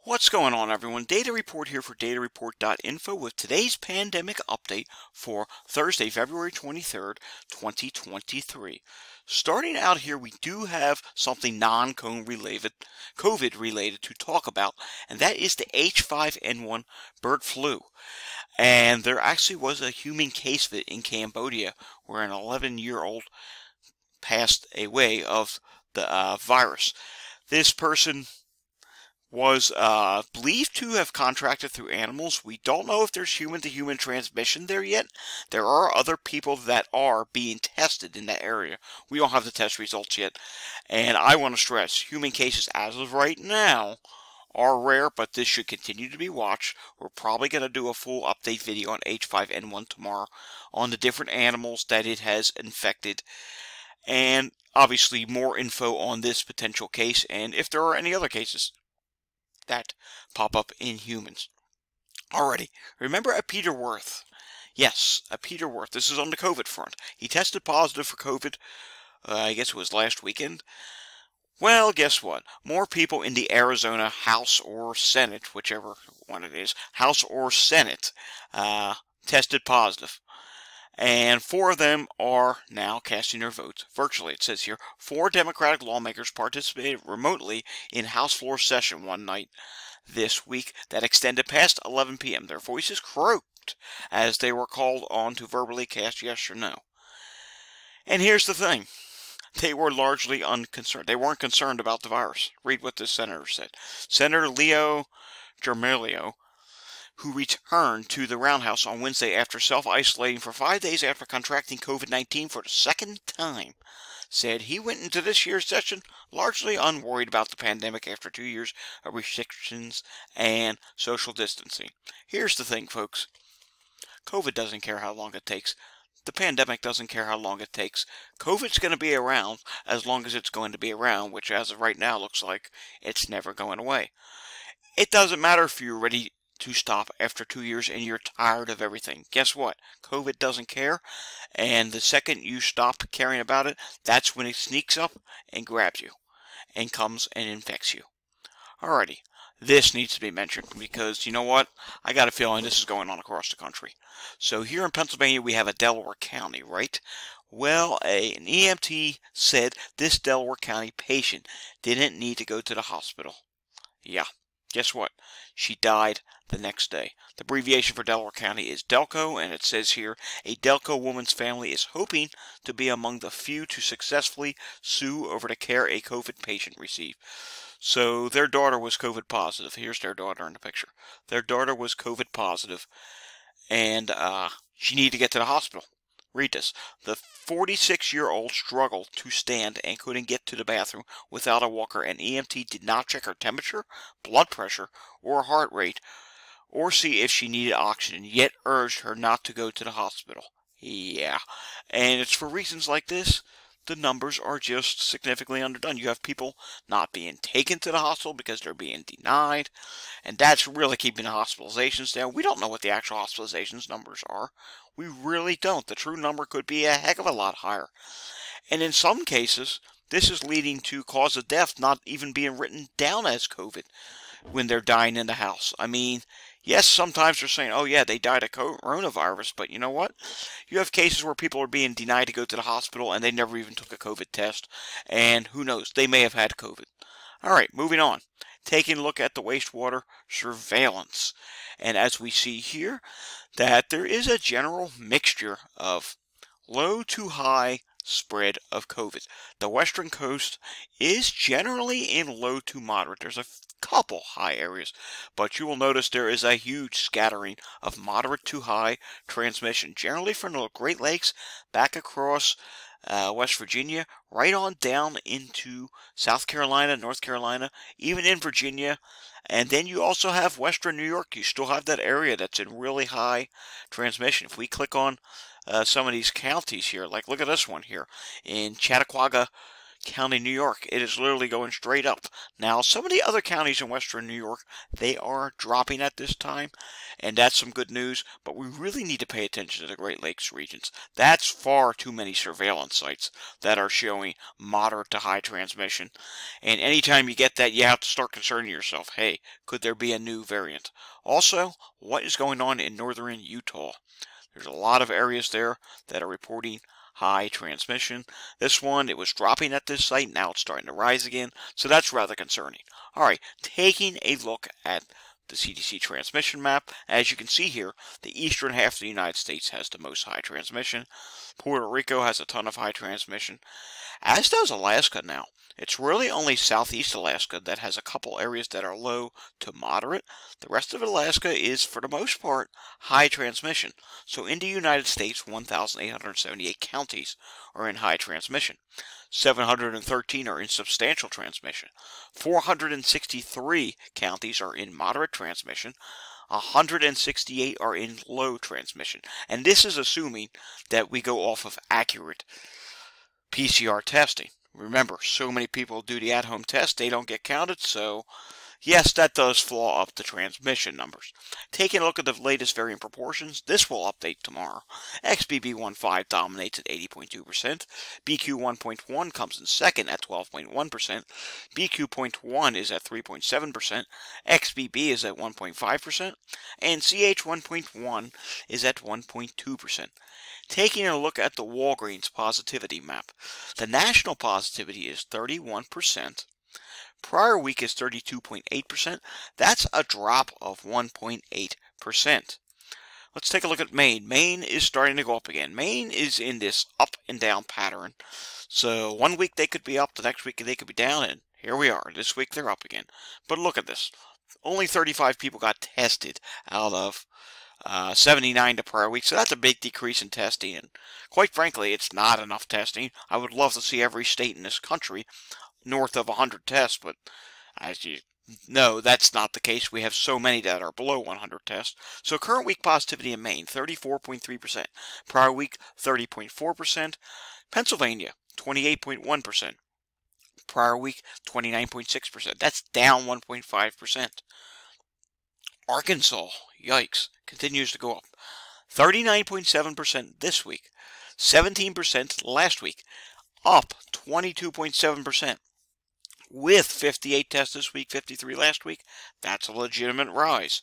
What's going on, everyone? Data Report here for datareport.info with today's pandemic update for Thursday, February 23rd, 2023. Starting out here, we do have something COVID related to talk about, and that is the H5N1 bird flu. And there actually was a human case of it in Cambodia where an 11-year-old passed away of the virus. This person was believed to have contracted through animals. We don't know if there's human-to-human transmission there yet. There are other people that are being tested in that area. We don't have the test results yet. And I want to stress, human cases as of right now are rare, but this should continue to be watched. We're probably going to do a full update video on H5N1 tomorrow on the different animals that it has infected. And obviously more info on this potential case and if there are any other cases that pop up in humans. Alrighty, remember a Peter Worth? Yes, a Peter Worth. This is on the COVID front. He tested positive for COVID, I guess it was last weekend. Well, guess what? More people in the Arizona House or Senate, whichever one it is, House or Senate, tested positive. And 4 of them are now casting their votes virtually. It says here, 4 Democratic lawmakers participated remotely in House floor session one night this week that extended past 11 p.m. Their voices croaked as they were called on to verbally cast yes or no. And here's the thing. They were largely unconcerned. They weren't concerned about the virus. Read what this senator said. Senator Leo Jaramillo, who returned to the Roundhouse on Wednesday after self-isolating for 5 days after contracting COVID-19 for the second time, said he went into this year's session largely unworried about the pandemic after 2 years of restrictions and social distancing. Here's the thing, folks. COVID doesn't care how long it takes. The pandemic doesn't care how long it takes. COVID's going to be around as long as it's going to be around, which as of right now looks like it's never going away. It doesn't matter if you're ready to stop after 2 years and you're tired of everything. Guess what? COVID doesn't care, and the second you stop caring about it, that's when it sneaks up and grabs you and comes and infects you. Alrighty, this needs to be mentioned because you know what? I got a feeling this is going on across the country. So here in Pennsylvania we have a Delaware County, right? Well, an EMT said this Delaware County patient didn't need to go to the hospital. Yeah. Guess what? She died the next day. The abbreviation for Delaware County is Delco, and it says here, a Delco woman's family is hoping to be among the few to successfully sue over the care a COVID patient received. So their daughter was COVID positive. Here's their daughter in the picture. Their daughter was COVID positive, and she needed to get to the hospital. Read this. The 46-year-old struggled to stand and couldn't get to the bathroom without a walker. An EMT did not check her temperature, blood pressure, or heart rate, or see if she needed oxygen, yet urged her not to go to the hospital. Yeah, and it's for reasons like this. The numbers are just significantly underdone. You have people not being taken to the hospital because they're being denied, and that's really keeping the hospitalizations down. We don't know what the actual hospitalizations numbers are. We really don't. The true number could be a heck of a lot higher. And in some cases, this is leading to cause of death not even being written down as COVID when they're dying in the house. I mean, yes, sometimes they're saying, oh yeah, they died of coronavirus, but you know what? You have cases where people are being denied to go to the hospital and they never even took a COVID test, and who knows, they may have had COVID. Alright, moving on. Taking a look at the wastewater surveillance. And as we see here, that there is a general mixture of low to high spread of COVID. The western coast is generally in low to moderate. There's a couple high areas, but you will notice there is a huge scattering of moderate to high transmission, generally from the Great Lakes back across West Virginia, right on down into South Carolina, North Carolina, even in Virginia. And then you also have Western New York. You still have that area that's in really high transmission. If we click on some of these counties here, like look at this one here in Chautauqua County, New York, it is literally going straight up. Now, some of the other counties in western New York, they are dropping at this time, and that's some good news, but we really need to pay attention to the Great Lakes regions. That's far too many surveillance sites that are showing moderate to high transmission, and anytime you get that, you have to start concerning yourself. Hey, could there be a new variant? Also, what is going on in northern Utah? There's a lot of areas there that are reporting high transmission. This one, it was dropping at this site. Now it's starting to rise again. So that's rather concerning. All right, taking a look at the CDC transmission map. As you can see here, the eastern half of the United States has the most high transmission. Puerto Rico has a ton of high transmission, as does Alaska now. It's really only southeast Alaska that has a couple areas that are low to moderate. The rest of Alaska is, for the most part, high transmission. So in the United States, 1,878 counties are in high transmission. 713 are in substantial transmission. 463 counties are in moderate transmission. 168 are in low transmission. And this is assuming that we go off of accurate PCR testing. Remember, so many people do the at-home test, they don't get counted, so yes, that does flaw up the transmission numbers. Taking a look at the latest variant proportions, this will update tomorrow. XBB.1.5 dominates at 80.2%. BQ.1.1 comes in second at 12.1%. BQ.1 is at 3.7%. XBB is at 1.5%. And CH.1.1 is at 1.2%. Taking a look at the Walgreens positivity map, the national positivity is 31%. Prior week is 32.8%. That's a drop of 1.8%. Let's take a look at Maine. Maine is starting to go up again. Maine is in this up and down pattern. So one week they could be up, the next week they could be down, and here we are. This week they're up again. But look at this. Only 35 people got tested out of 79 the prior week, so that's a big decrease in testing, and quite frankly, it's not enough testing. I would love to see every state in this country north of 100 tests, but as you know, that's not the case. We have so many that are below 100 tests. So current week positivity in Maine, 34.3%. Prior week, 30.4%. Pennsylvania, 28.1%. Prior week, 29.6%. That's down 1.5%. Arkansas, yikes, continues to go up. 39.7% this week, 17% last week, up 22.7%. With 58 tests this week, 53 last week, that's a legitimate rise.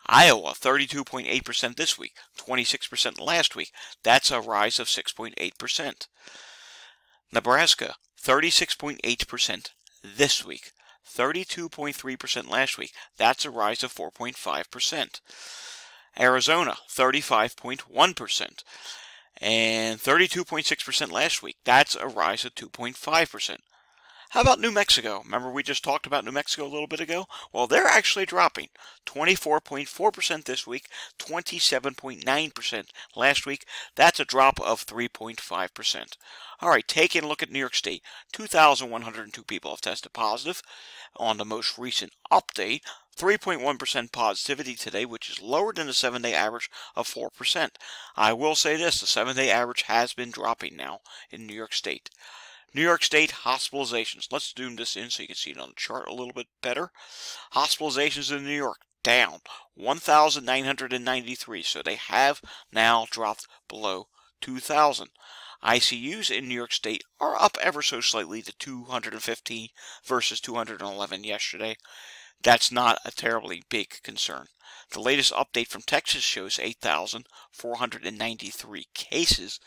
Iowa, 32.8% this week, 26% last week. That's a rise of 6.8%. Nebraska, 36.8% this week, 32.3% last week. That's a rise of 4.5%. Arizona, 35.1%. And 32.6% last week. That's a rise of 2.5%. How about New Mexico? Remember we just talked about New Mexico a little bit ago? Well, they're actually dropping. 24.4% this week, 27.9% last week. That's a drop of 3.5%. All right, taking a look at New York State. 2,102 people have tested positive on the most recent update. 3.1% positivity today, which is lower than the 7-day average of 4%. I will say this, the 7-day average has been dropping now in New York State. New York State hospitalizations. Let's zoom this in so you can see it on the chart a little bit better. Hospitalizations in New York down 1,993. So they have now dropped below 2,000. ICUs in New York State are up ever so slightly to 215 versus 211 yesterday. That's not a terribly big concern. The latest update from Texas shows 8,493 cases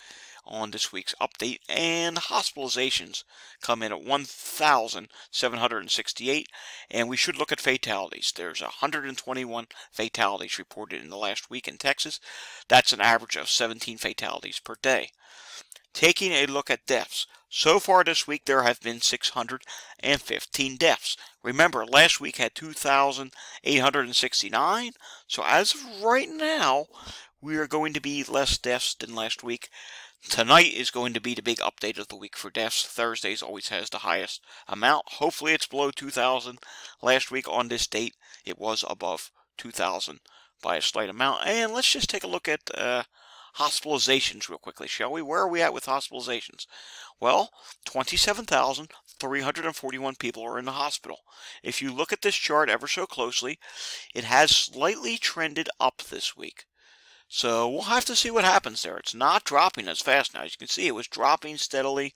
on this week's update, and hospitalizations come in at 1,768, and we should look at fatalities. There's 121 fatalities reported in the last week in Texas. That's an average of 17 fatalities per day. Taking a look at deaths. So far this week, there have been 615 deaths. Remember, last week had 2,869. So as of right now, we are going to be less deaths than last week. Tonight is going to be the big update of the week for deaths. Thursdays always has the highest amount. Hopefully it's below 2,000. Last week on this date, it was above 2,000 by a slight amount. And let's just take a look at hospitalizations real quickly, shall we? Where are we at with hospitalizations? Well, 27,341 people are in the hospital. If you look at this chart ever so closely, it has slightly trended up this week. So we'll have to see what happens there. It's not dropping as fast now. As you can see, it was dropping steadily.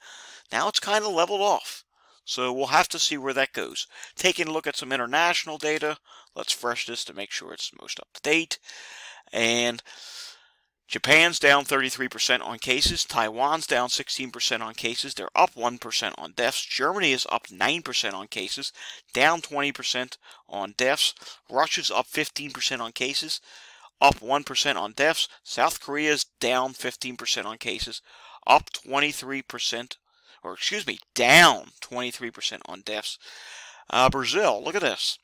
Now it's kind of leveled off. So we'll have to see where that goes. Taking a look at some international data. Let's refresh this to make sure it's most up to date. And Japan's down 33% on cases. Taiwan's down 16% on cases. They're up 1% on deaths. Germany is up 9% on cases, down 20% on deaths. Russia's up 15% on cases, up 1% on deaths. South Korea's down 15% on cases, up 23%, or excuse me, down 23% on deaths. Brazil, look at this.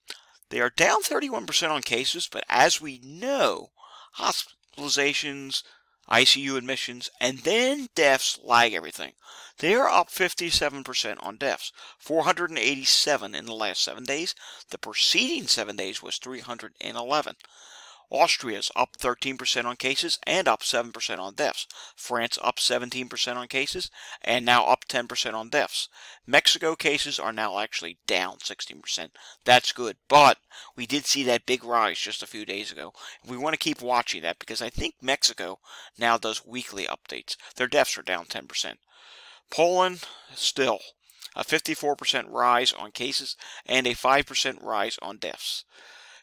They are down 31% on cases, but as we know, hospitalizations, ICU admissions, and then deaths lag everything. They are up 57% on deaths, 487 in the last 7 days. The preceding 7 days was 311. Austria's up 13% on cases and up 7% on deaths. France up 17% on cases and now up 10% on deaths. Mexico cases are now actually down 16%. That's good, but we did see that big rise just a few days ago. We want to keep watching that because I think Mexico now does weekly updates. Their deaths are down 10%. Poland, still a 54% rise on cases and a 5% rise on deaths.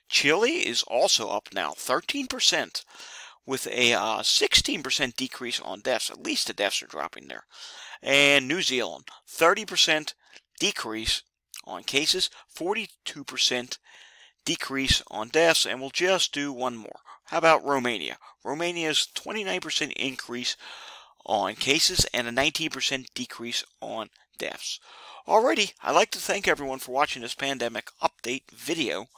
Chile is also up now 13% with a 16% decrease on deaths. At least the deaths are dropping there. And New Zealand, 30% decrease on cases, 42% decrease on deaths, and we'll just do one more. How about Romania? Romania's 29% increase on cases and a 19% decrease on deaths. Alrighty, I'd like to thank everyone for watching this pandemic update video.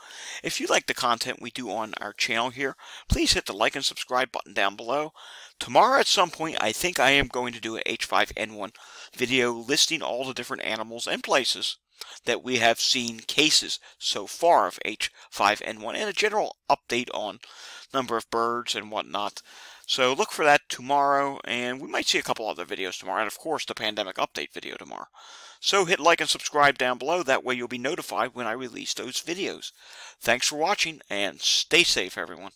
If you like the content we do on our channel here, please hit the like and subscribe button down below. Tomorrow at some point, I think I am going to do an H5N1 video listing all the different animals and places that we have seen cases so far of H5N1 and a general update on number of birds and whatnot. So look for that tomorrow, and we might see a couple other videos tomorrow, and of course the pandemic update video tomorrow. So hit like and subscribe down below, that way you'll be notified when I release those videos. Thanks for watching, and stay safe everyone.